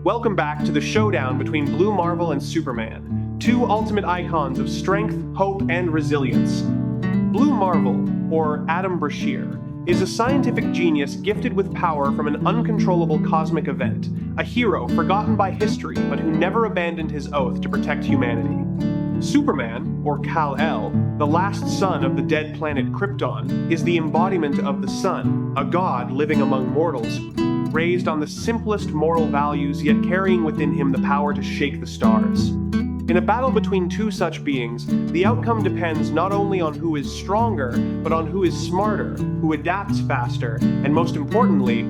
Welcome back to the showdown between Blue Marvel and Superman, two ultimate icons of strength, hope, and resilience. Blue Marvel, or Adam Brashear, is a scientific genius gifted with power from an uncontrollable cosmic event, a hero forgotten by history but who never abandoned his oath to protect humanity. Superman, or Kal-El, the last son of the dead planet Krypton, is the embodiment of the sun, a god living among mortals, raised on the simplest moral values yet carrying within him the power to shake the stars. In a battle between two such beings, the outcome depends not only on who is stronger, but on who is smarter, who adapts faster, and most importantly,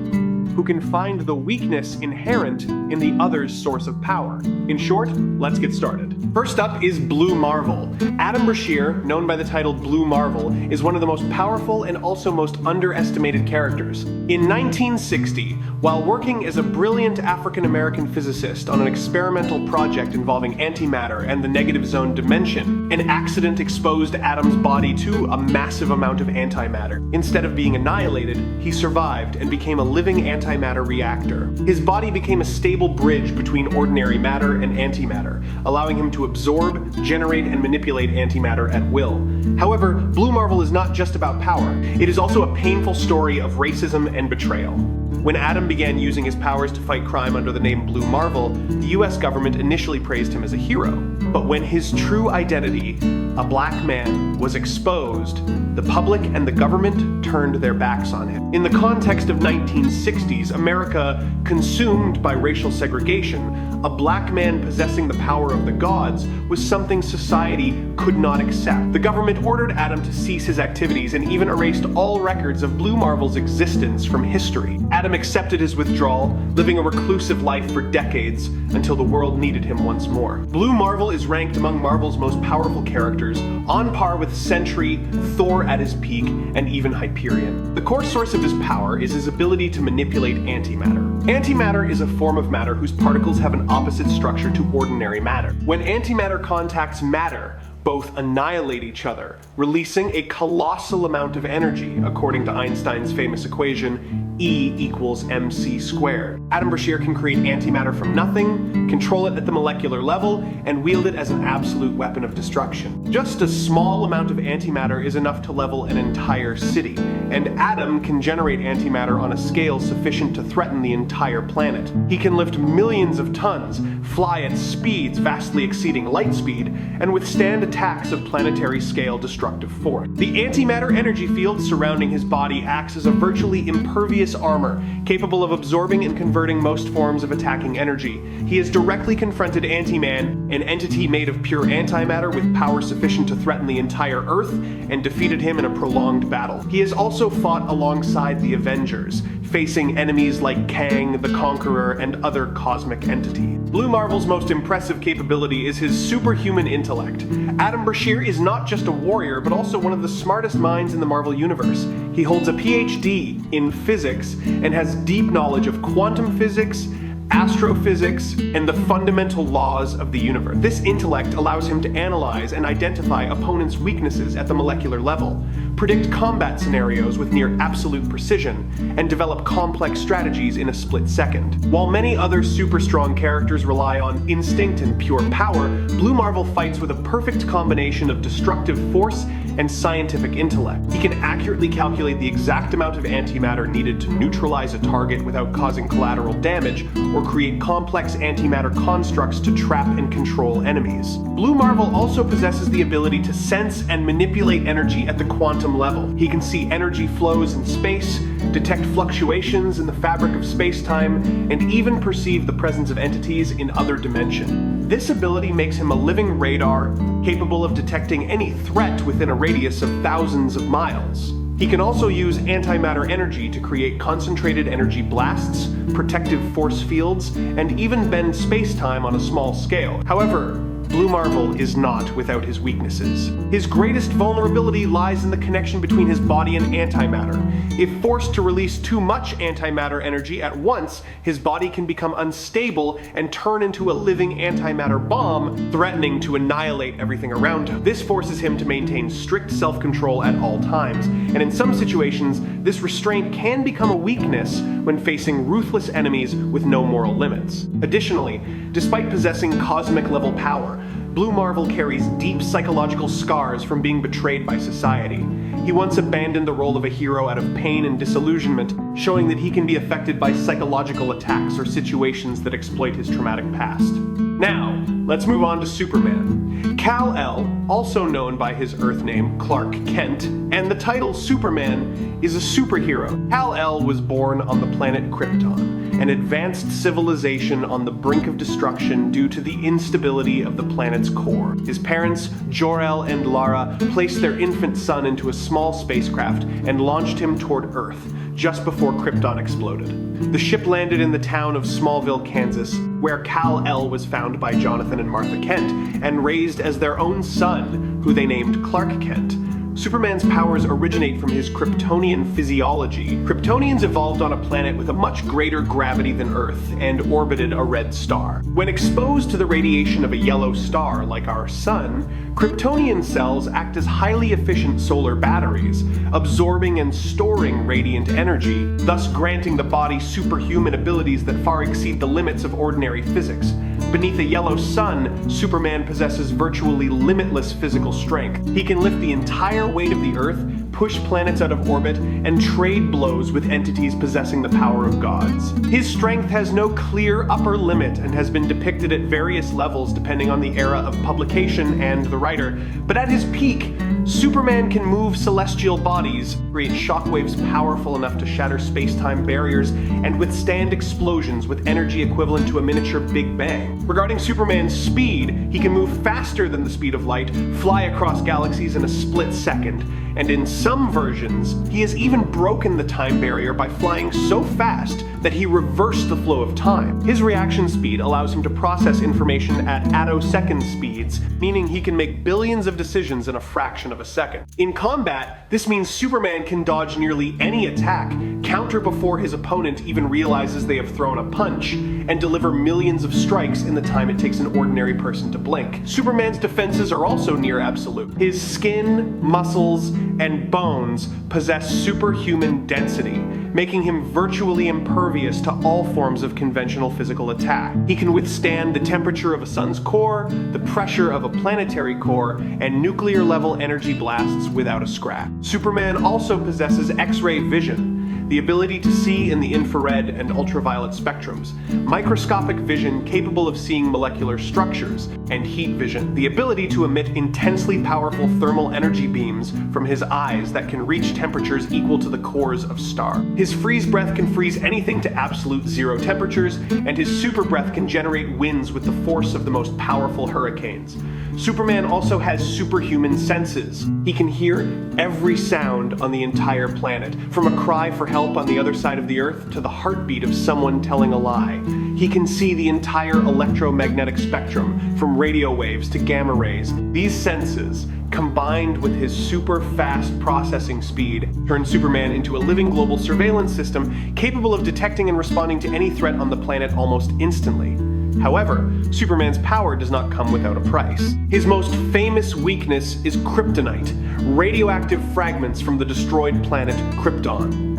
who can find the weakness inherent in the other's source of power. In short, let's get started. First up is Blue Marvel. Adam Brashear, known by the title Blue Marvel, is one of the most powerful and also most underestimated characters. In 1960, while working as a brilliant African-American physicist on an experimental project involving antimatter and the negative zone dimension, an accident exposed Adam's body to a massive amount of antimatter. Instead of being annihilated, he survived and became a living antimatter reactor. His body became a stable bridge between ordinary matter and antimatter, allowing him to absorb, generate, and manipulate antimatter at will. However, Blue Marvel is not just about power. It is also a painful story of racism and betrayal. When Adam began using his powers to fight crime under the name Blue Marvel, the US government initially praised him as a hero. But when his true identity, a black man, was exposed, the public and the government turned their backs on him. In the context of 1960s America consumed by racial segregation, a black man possessing the power of the gods was something society could not accept. The government ordered Adam to cease his activities and even erased all records of Blue Marvel's existence from history. Adam accepted his withdrawal, living a reclusive life for decades until the world needed him once more. Blue Marvel is ranked among Marvel's most powerful characters, on par with Sentry, Thor at his peak, and even Hyperion. The core source of his power is his ability to manipulate antimatter. Antimatter is a form of matter whose particles have an opposite structure to ordinary matter. When antimatter contacts matter, both annihilate each other, releasing a colossal amount of energy, according to Einstein's famous equation, E equals mc squared. Adam Brashear can create antimatter from nothing, control it at the molecular level, and wield it as an absolute weapon of destruction. Just a small amount of antimatter is enough to level an entire city, and Adam can generate antimatter on a scale sufficient to threaten the entire planet. He can lift millions of tons, fly at speeds vastly exceeding light speed, and withstand attacks of planetary-scale destructive force. The antimatter energy field surrounding his body acts as a virtually impervious armor, capable of absorbing and converting most forms of attacking energy. He has directly confronted Anti-Man, an entity made of pure antimatter with power sufficient to threaten the entire Earth, and defeated him in a prolonged battle. He has also fought alongside the Avengers, facing enemies like Kang, the Conqueror, and other cosmic entities. Blue Marvel's most impressive capability is his superhuman intellect. Adam Brashear is not just a warrior, but also one of the smartest minds in the Marvel Universe. He holds a PhD in physics and has deep knowledge of quantum physics, astrophysics, and the fundamental laws of the universe. This intellect allows him to analyze and identify opponents' weaknesses at the molecular level, predict combat scenarios with near absolute precision, and develop complex strategies in a split second. While many other super strong characters rely on instinct and pure power, Blue Marvel fights with a perfect combination of destructive force and scientific intellect. He can accurately calculate the exact amount of antimatter needed to neutralize a target without causing collateral damage, or create complex antimatter constructs to trap and control enemies. Blue Marvel also possesses the ability to sense and manipulate energy at the quantum level. He can see energy flows in space, detect fluctuations in the fabric of space-time, and even perceive the presence of entities in other dimensions. This ability makes him a living radar, capable of detecting any threat within a radius of thousands of miles. He can also use antimatter energy to create concentrated energy blasts, protective force fields, and even bend space-time on a small scale. However, Blue Marvel is not without his weaknesses. His greatest vulnerability lies in the connection between his body and antimatter. If forced to release too much antimatter energy at once, his body can become unstable and turn into a living antimatter bomb, threatening to annihilate everything around him. This forces him to maintain strict self-control at all times, and in some situations, this restraint can become a weakness when facing ruthless enemies with no moral limits. Additionally, despite possessing cosmic-level power, Blue Marvel carries deep psychological scars from being betrayed by society. He once abandoned the role of a hero out of pain and disillusionment, showing that he can be affected by psychological attacks or situations that exploit his traumatic past. Now, let's move on to Superman. Kal-El, also known by his Earth name Clark Kent, and the title Superman, is a superhero. Kal-El was born on the planet Krypton, an advanced civilization on the brink of destruction due to the instability of the planet's core. His parents, Jor-El and Lara, placed their infant son into a small spacecraft and launched him toward Earth, just before Krypton exploded. The ship landed in the town of Smallville, Kansas, where Kal-El was found by Jonathan and Martha Kent, and raised as their own son, who they named Clark Kent. Superman's powers originate from his Kryptonian physiology. Kryptonians evolved on a planet with a much greater gravity than Earth and orbited a red star. When exposed to the radiation of a yellow star like our sun, Kryptonian cells act as highly efficient solar batteries, absorbing and storing radiant energy, thus granting the body superhuman abilities that far exceed the limits of ordinary physics. Beneath a yellow sun, Superman possesses virtually limitless physical strength. He can lift the entire weight of the Earth, push planets out of orbit, and trade blows with entities possessing the power of gods. His strength has no clear upper limit and has been depicted at various levels depending on the era of publication and the writer, but at his peak, Superman can move celestial bodies, create shockwaves powerful enough to shatter space-time barriers, and withstand explosions with energy equivalent to a miniature Big Bang. Regarding Superman's speed, he can move faster than the speed of light, fly across galaxies in a split second, and in some versions, he has even broken the time barrier by flying so fast that he reversed the flow of time. His reaction speed allows him to process information at attosecond speeds, meaning he can make billions of decisions in a fraction of a second. In combat, this means Superman can dodge nearly any attack, counter before his opponent even realizes they have thrown a punch, and deliver millions of strikes in the time it takes an ordinary person to blink. Superman's defenses are also near absolute. His skin, muscles, and bones possess superhuman density, making him virtually impervious to all forms of conventional physical attack. He can withstand the temperature of a sun's core, the pressure of a planetary core, and nuclear-level energy blasts without a scratch. Superman also possesses X-ray vision, the ability to see in the infrared and ultraviolet spectrums, microscopic vision capable of seeing molecular structures, and heat vision, the ability to emit intensely powerful thermal energy beams from his eyes that can reach temperatures equal to the cores of stars. His freeze breath can freeze anything to absolute zero temperatures, and his super breath can generate winds with the force of the most powerful hurricanes. Superman also has superhuman senses. He can hear every sound on the entire planet, from a cry for help on the other side of the Earth to the heartbeat of someone telling a lie. He can see the entire electromagnetic spectrum, from radio waves to gamma rays. These senses, combined with his super fast processing speed, turn Superman into a living global surveillance system capable of detecting and responding to any threat on the planet almost instantly. However, Superman's power does not come without a price. His most famous weakness is kryptonite, radioactive fragments from the destroyed planet Krypton.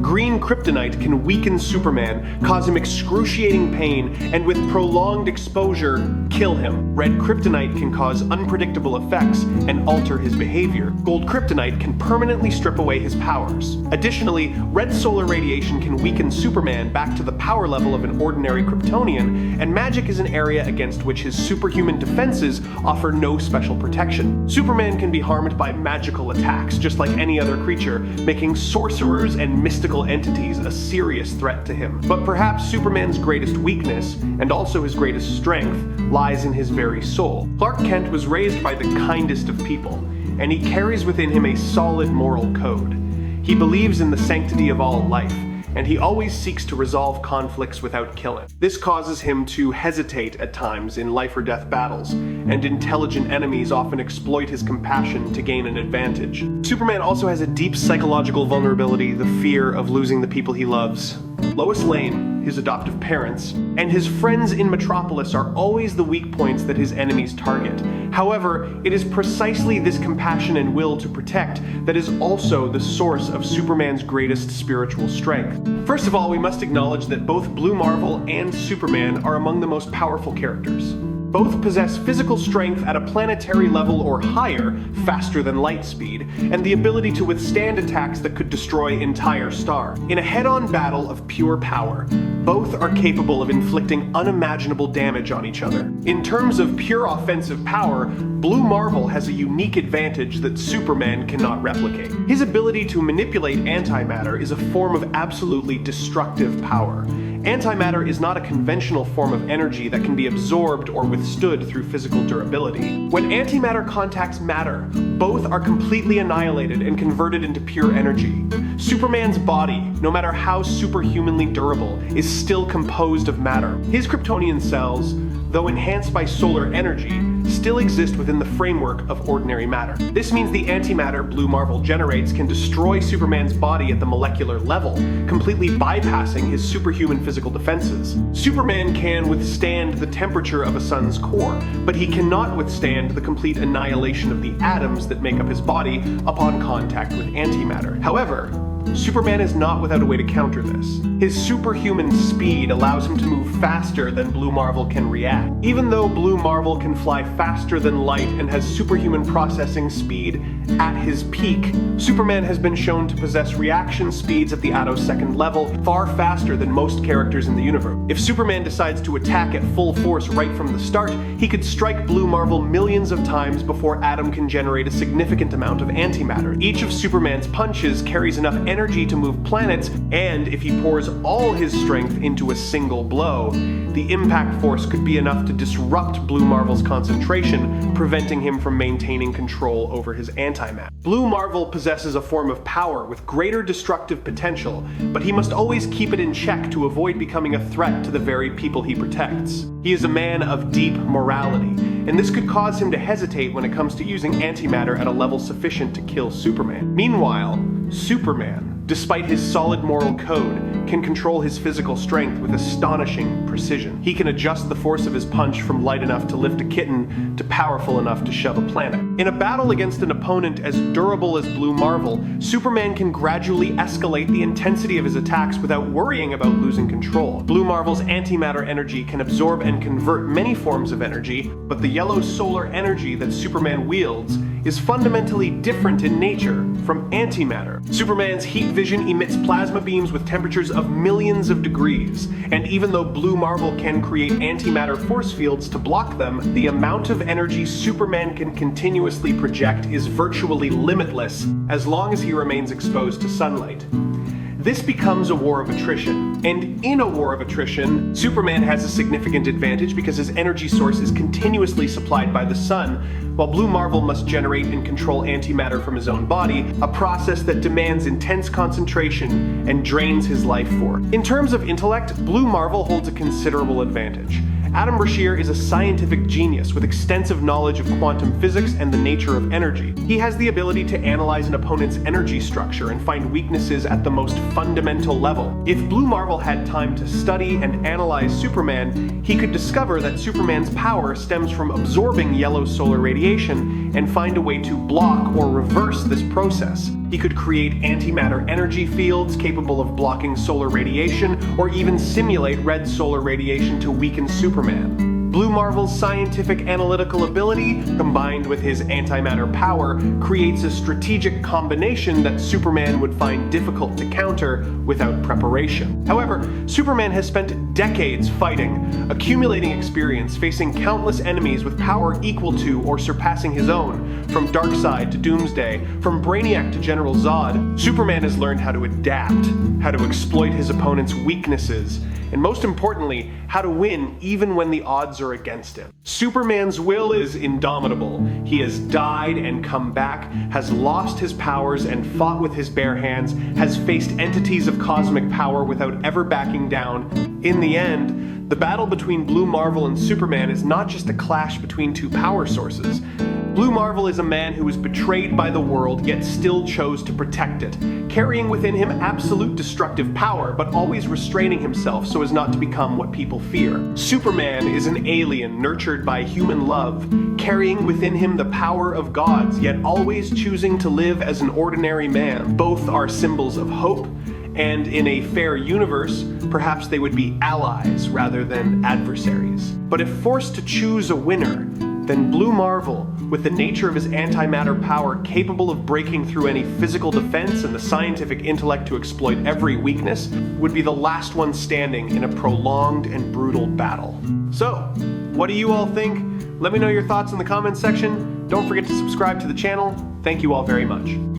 Green kryptonite can weaken Superman, cause him excruciating pain, and with prolonged exposure, kill him. Red kryptonite can cause unpredictable effects and alter his behavior. Gold kryptonite can permanently strip away his powers. Additionally, red solar radiation can weaken Superman back to the power level of an ordinary Kryptonian, and magic is an area against which his superhuman defenses offer no special protection. Superman can be harmed by magical attacks, just like any other creature, making sorcerers and mystical entities a serious threat to him. But perhaps Superman's greatest weakness, and also his greatest strength, lies in his very soul. Clark Kent was raised by the kindest of people, and he carries within him a solid moral code. He believes in the sanctity of all life, and he always seeks to resolve conflicts without killing. This causes him to hesitate at times in life or death battles, and intelligent enemies often exploit his compassion to gain an advantage. Superman also has a deep psychological vulnerability, the fear of losing the people he loves. Lois Lane, his adoptive parents, and his friends in Metropolis are always the weak points that his enemies target. However, it is precisely this compassion and will to protect that is also the source of Superman's greatest spiritual strength. First of all, we must acknowledge that both Blue Marvel and Superman are among the most powerful characters. Both possess physical strength at a planetary level or higher, faster than light speed, and the ability to withstand attacks that could destroy entire stars. In a head-on battle of pure power, both are capable of inflicting unimaginable damage on each other. In terms of pure offensive power, Blue Marvel has a unique advantage that Superman cannot replicate. His ability to manipulate antimatter is a form of absolutely destructive power. Antimatter is not a conventional form of energy that can be absorbed or withstood through physical durability. When antimatter contacts matter, both are completely annihilated and converted into pure energy. Superman's body, no matter how superhumanly durable, is still composed of matter. His Kryptonian cells, though enhanced by solar energy, still exist within the framework of ordinary matter. This means the antimatter Blue Marvel generates can destroy Superman's body at the molecular level, completely bypassing his superhuman physical defenses. Superman can withstand the temperature of a sun's core, but he cannot withstand the complete annihilation of the atoms that make up his body upon contact with antimatter. However, Superman is not without a way to counter this. His superhuman speed allows him to move faster than Blue Marvel can react. Even though Blue Marvel can fly faster than light and has superhuman processing speed at his peak, Superman has been shown to possess reaction speeds at the attosecond level far faster than most characters in the universe. If Superman decides to attack at full force right from the start, he could strike Blue Marvel millions of times before Atom can generate a significant amount of antimatter. Each of Superman's punches carries enough energy to move planets, and if he pours all his strength into a single blow, the impact force could be enough to disrupt Blue Marvel's concentration, preventing him from maintaining control over his antimatter. Blue Marvel possesses a form of power with greater destructive potential, but he must always keep it in check to avoid becoming a threat to the very people he protects. He is a man of deep morality, and this could cause him to hesitate when it comes to using antimatter at a level sufficient to kill Superman. Meanwhile, Superman, despite his solid moral code, can control his physical strength with astonishing precision. He can adjust the force of his punch from light enough to lift a kitten to powerful enough to shove a planet. In a battle against an opponent as durable as Blue Marvel, Superman can gradually escalate the intensity of his attacks without worrying about losing control. Blue Marvel's antimatter energy can absorb and convert many forms of energy, but the yellow solar energy that Superman wields is fundamentally different in nature from antimatter. Superman's heat vision emits plasma beams with temperatures of millions of degrees, and even though Blue Marvel can create antimatter force fields to block them, the amount of energy Superman can continuously project is virtually limitless as long as he remains exposed to sunlight. This becomes a war of attrition, and in a war of attrition, Superman has a significant advantage because his energy source is continuously supplied by the sun, while Blue Marvel must generate and control antimatter from his own body, a process that demands intense concentration and drains his life force. In terms of intellect, Blue Marvel holds a considerable advantage. Adam Brashear is a scientific genius with extensive knowledge of quantum physics and the nature of energy. He has the ability to analyze an opponent's energy structure and find weaknesses at the most fundamental level. If Blue Marvel had time to study and analyze Superman, he could discover that Superman's power stems from absorbing yellow solar radiation and find a way to block or reverse this process. He could create antimatter energy fields capable of blocking solar radiation, or even simulate red solar radiation to weaken Superman. Blue Marvel's scientific analytical ability, combined with his antimatter power, creates a strategic combination that Superman would find difficult to counter without preparation. However, Superman has spent decades fighting, accumulating experience, facing countless enemies with power equal to or surpassing his own, from Darkseid to Doomsday, from Brainiac to General Zod. Superman has learned how to adapt, how to exploit his opponent's weaknesses, and most importantly, how to win even when the odds are against him. Superman's will is indomitable. He has died and come back, has lost his powers and fought with his bare hands, has faced entities of cosmic power without ever backing down. In the end, the battle between Blue Marvel and Superman is not just a clash between two power sources. Blue Marvel is a man who was betrayed by the world, yet still chose to protect it, carrying within him absolute destructive power, but always restraining himself so as not to become what people fear. Superman is an alien nurtured by human love, carrying within him the power of gods, yet always choosing to live as an ordinary man. Both are symbols of hope, and in a fair universe, perhaps they would be allies rather than adversaries. But if forced to choose a winner, then Blue Marvel, with the nature of his antimatter power capable of breaking through any physical defense and the scientific intellect to exploit every weakness, would be the last one standing in a prolonged and brutal battle. So, what do you all think? Let me know your thoughts in the comments section. Don't forget to subscribe to the channel. Thank you all very much.